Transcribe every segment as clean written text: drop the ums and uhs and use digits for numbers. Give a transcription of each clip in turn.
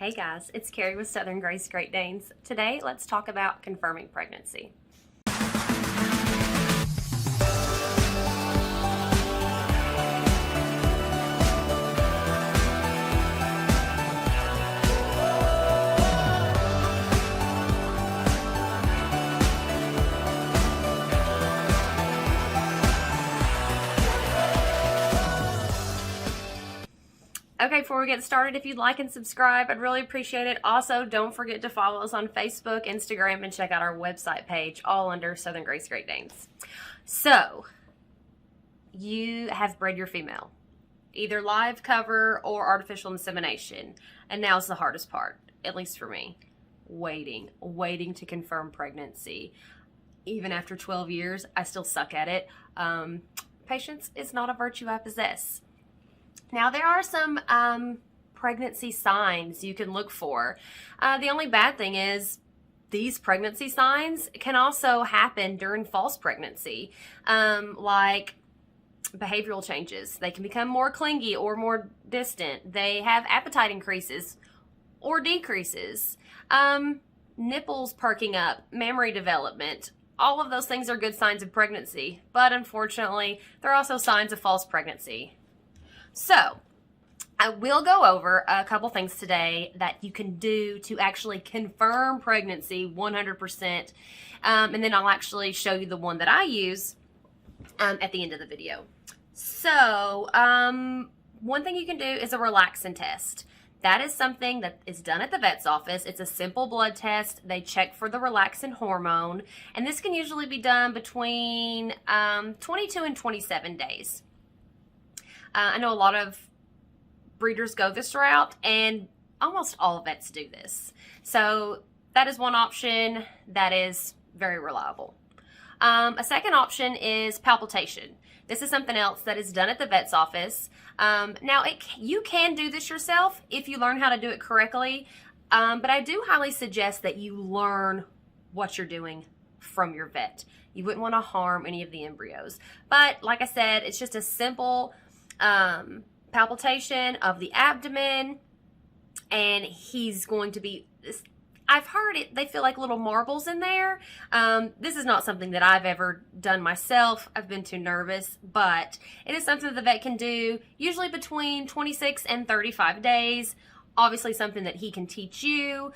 Hey guys, it's Keri with Southern Grace Great Danes. Today, let's talk about confirming pregnancy. Okay, before we get started, if you'd like and subscribe, I'd really appreciate it. Also, don't forget to follow us on Facebook, Instagram, and check out our website page, all under Southern Grace Great Danes. So, you have bred your female, either live cover or artificial insemination. And now's the hardest part, at least for me. Waiting to confirm pregnancy. Even after 12 years, I still suck at it. Patience is not a virtue I possess. Now, there are some pregnancy signs you can look for. The only bad thing is these pregnancy signs can also happen during false pregnancy, like behavioral changes. They can become more clingy or more distant. They have appetite increases or decreases, nipples perking up, mammary development. All of those things are good signs of pregnancy, but unfortunately, they're also signs of false pregnancy. So, I will go over a couple things today that you can do to actually confirm pregnancy 100%, and then I'll actually show you the one that I use at the end of the video. So, one thing you can do is a relaxin test. That is something that is done at the vet's office. It's a simple blood test. They check for the relaxin hormone, and this can usually be done between 22 and 27 days. I know a lot of breeders go this route, and almost all vets do this. So that is one option that is very reliable. A second option is palpation. This is something else that is done at the vet's office. Now, you can do this yourself if you learn how to do it correctly, but I do highly suggest that you learn what you're doing from your vet. You wouldn't want to harm any of the embryos. But like I said, it's just a simple palpation of the abdomen, and he's going to be, I've heard it, they feel like little marbles in there. This is not something that I've ever done myself. I've been too nervous, but it is something that the vet can do usually between 26 and 35 days. Obviously something that he can teach you.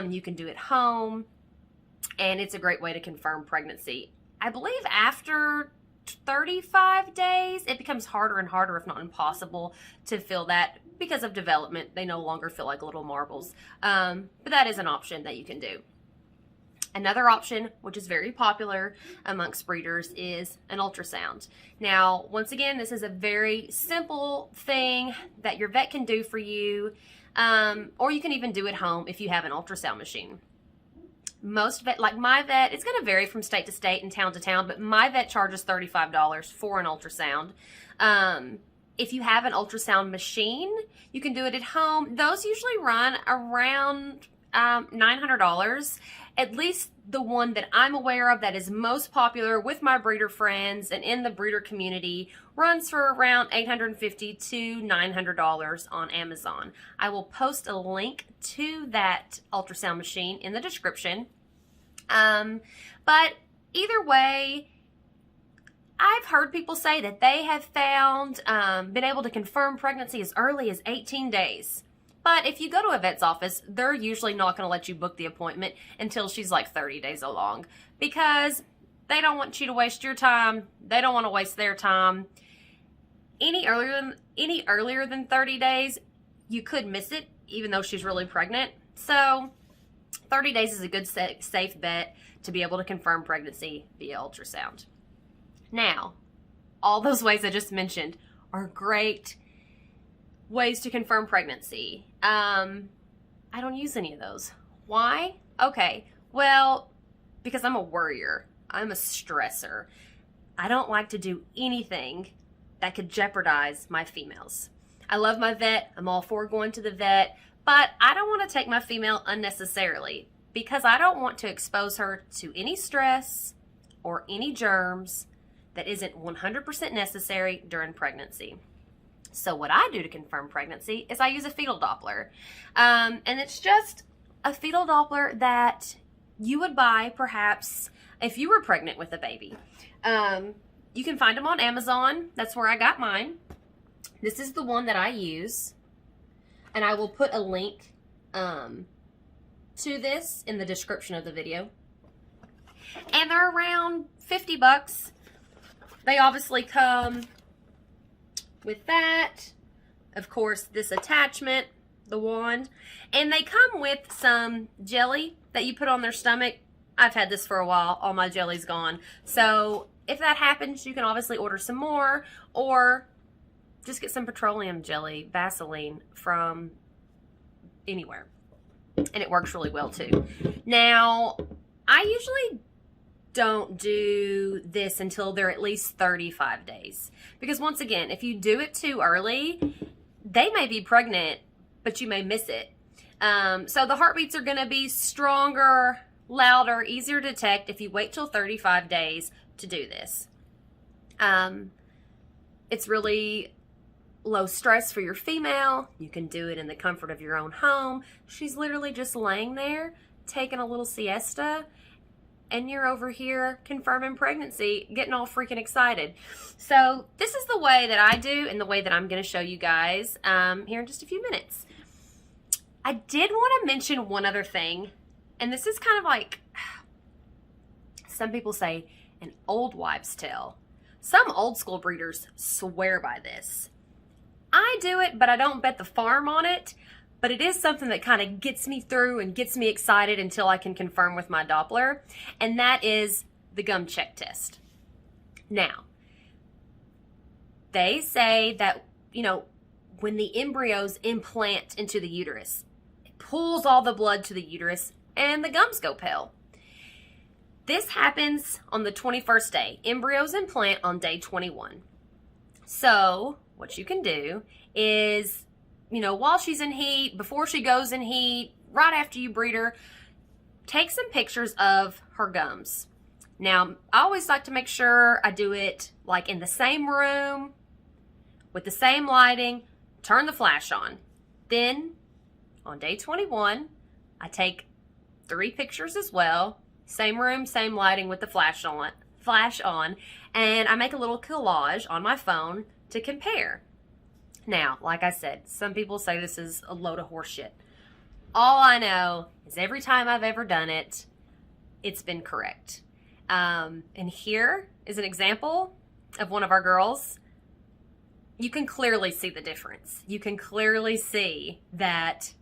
You can do at home, and it's a great way to confirm pregnancy. I believe after 35 days, it becomes harder and harder, if not impossible, to feel that because of development. They no longer feel like little marbles. But that is an option that you can do. Another option, which is very popular amongst breeders, is an ultrasound. Now, once again, this is a very simple thing that your vet can do for you, or you can even do at home if you have an ultrasound machine. Most vet, like my vet, it's going to vary from state to state and town to town, but my vet charges $35 for an ultrasound. If you have an ultrasound machine, you can do it at home. Those usually run around $900. At least the one that I'm aware of that is most popular with my breeder friends and in the breeder community runs for around $850 to $900 on Amazon. I will post a link to that ultrasound machine in the description. But either way, I've heard people say that they have found, been able to confirm pregnancy as early as 18 days. But if you go to a vet's office, they're usually not going to let you book the appointment until she's like 30 days along, because they don't want you to waste your time. They don't want to waste their time. Any earlier than 30 days, you could miss it, even though she's really pregnant. So 30 days is a good safe bet to be able to confirm pregnancy via ultrasound. Now, all those ways I just mentioned are great ways to confirm pregnancy. I don't use any of those. Why? Okay, well, because I'm a worrier. I'm a stressor. I don't like to do anything that could jeopardize my females. I love my vet. I'm all for going to the vet, but I don't want to take my female unnecessarily because I don't want to expose her to any stress or any germs that isn't 100% necessary during pregnancy. So what I do to confirm pregnancy is I use a fetal Doppler. And it's just a fetal Doppler that you would buy perhaps if you were pregnant with a baby. You can find them on Amazon. That's where I got mine. This is the one that I use. And I will put a link to this in the description of the video. And they're around 50 bucks. They obviously come with that. Of course, this attachment, the wand. And they come with some jelly that you put on their stomach. I've had this for a while. All my jelly's gone. So if that happens, you can obviously order some more, or just get some petroleum jelly, Vaseline, from anywhere. And it works really well too. Now, I usually don't do this until they're at least 35 days. Because once again, if you do it too early, they may be pregnant, but you may miss it. So the heartbeats are going to be stronger, louder, easier to detect if you wait till 35 days to do this. It's really low stress for your female. You can do it in the comfort of your own home. She's literally just laying there, taking a little siesta, and you're over here confirming pregnancy, getting all freaking excited. So this is the way that I do, and the way that I'm going to show you guys here in just a few minutes. I did want to mention one other thing, and this is kind of like, some people say, an old wives' tale. Some old school breeders swear by this. I do it, but I don't bet the farm on it. But it is something that kind of gets me through and gets me excited until I can confirm with my Doppler. And that is the gum check test. Now, they say that, you know, when the embryos implant into the uterus, it pulls all the blood to the uterus and the gums go pale. This happens on the 21st day. Embryos implant on day 21. So what you can do is, you know, while she's in heat, before she goes in heat, right after you breed her, take some pictures of her gums. Now, I always like to make sure I do it like in the same room, with the same lighting, turn the flash on. Then, on day 21, I take 3 pictures as well, same room, same lighting with the flash on, and I make a little collage on my phone to compare. Now, like I said, some people say this is a load of horse shit. All I know is every time I've ever done it, it's been correct. And here is an example of one of our girls. You can clearly see the difference. You can clearly see that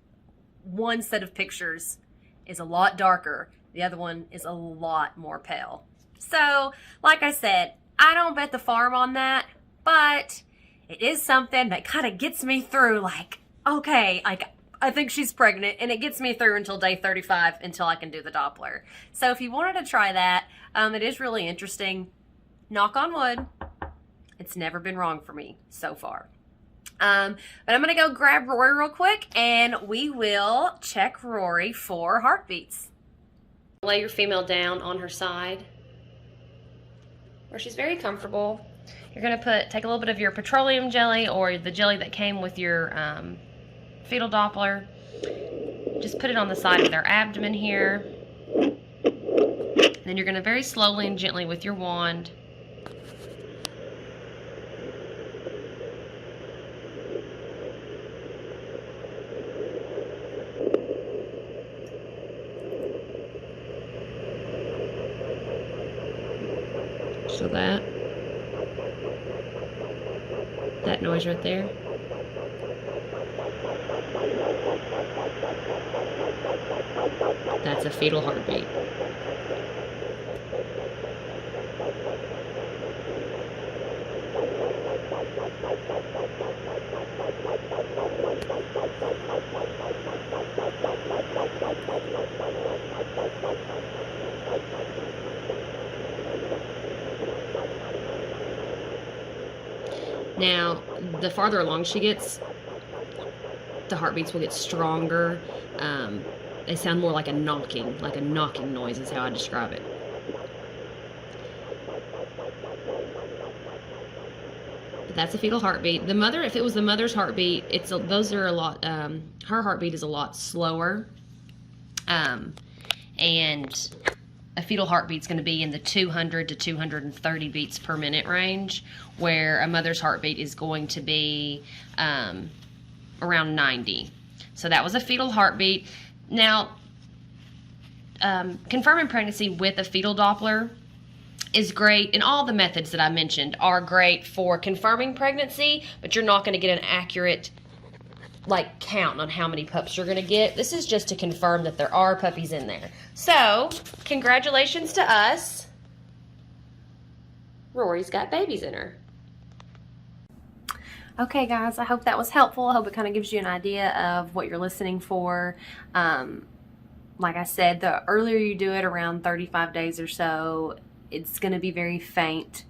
one set of pictures is a lot darker. The other one is a lot more pale. So, like I said, I don't bet the farm on that, but it is something that kind of gets me through, like, okay, like, I think she's pregnant, and it gets me through until day 35 until I can do the Doppler. So if you wanted to try that, it is really interesting. Knock on wood, it's never been wrong for me so far. But I'm going to go grab Rory real quick, and we will check Rory for heartbeats. Lay your female down on her side, where she's very comfortable. You're going to take a little bit of your petroleum jelly or the jelly that came with your fetal Doppler. Just put it on the side of their abdomen here. Then you're going to very slowly and gently with your wand so that noise right there. That's a fetal heartbeat. Now, the farther along she gets, the heartbeats will get stronger. They sound more like a knocking noise is how I describe it. That's a fetal heartbeat. The mother, if it was the mother's heartbeat, those are a lot. Her heartbeat is a lot slower, and a fetal heartbeat's going to be in the 200 to 230 beats per minute range, where a mother's heartbeat is going to be around 90. So that was a fetal heartbeat. Now, confirming pregnancy with a fetal Doppler is great, and all the methods that I mentioned are great for confirming pregnancy, but you're not going to get an accurate count on how many pups you're going to get. This is just to confirm that there are puppies in there. So, congratulations to us. Rory's got babies in her. Okay, guys, I hope that was helpful. I hope it kind of gives you an idea of what you're listening for. Like I said, the earlier you do it, around 35 days or so, it's going to be very faint.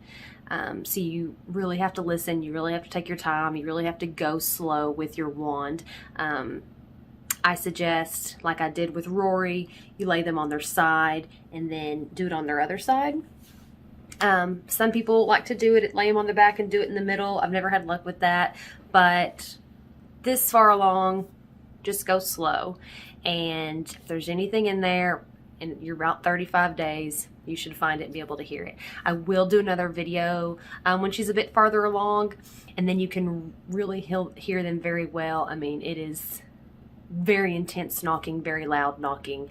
So you really have to listen. You really have to take your time. You really have to go slow with your wand. I suggest, like I did with Rory, you lay them on their side and then do it on their other side. Some people like to do it, lay them on their back and do it in the middle. I've never had luck with that, but this far along, just go slow. And if there's anything in there and you're about 35 days, you should find it and be able to hear it. I will do another video when she's a bit farther along, and then you can really hear them very well. I mean, it is very intense knocking, very loud knocking.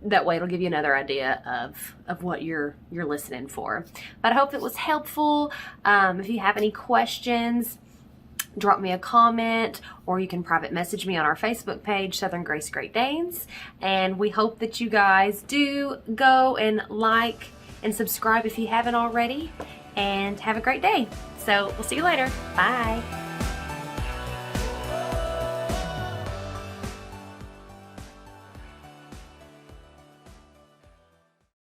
That way it'll give you another idea of what you're listening for. But I hope it was helpful. If you have any questions, drop me a comment, or you can private message me on our Facebook page, Southern Grace Great Danes. And we hope that you guys do go and like and subscribe if you haven't already. And have a great day. So we'll see you later. Bye.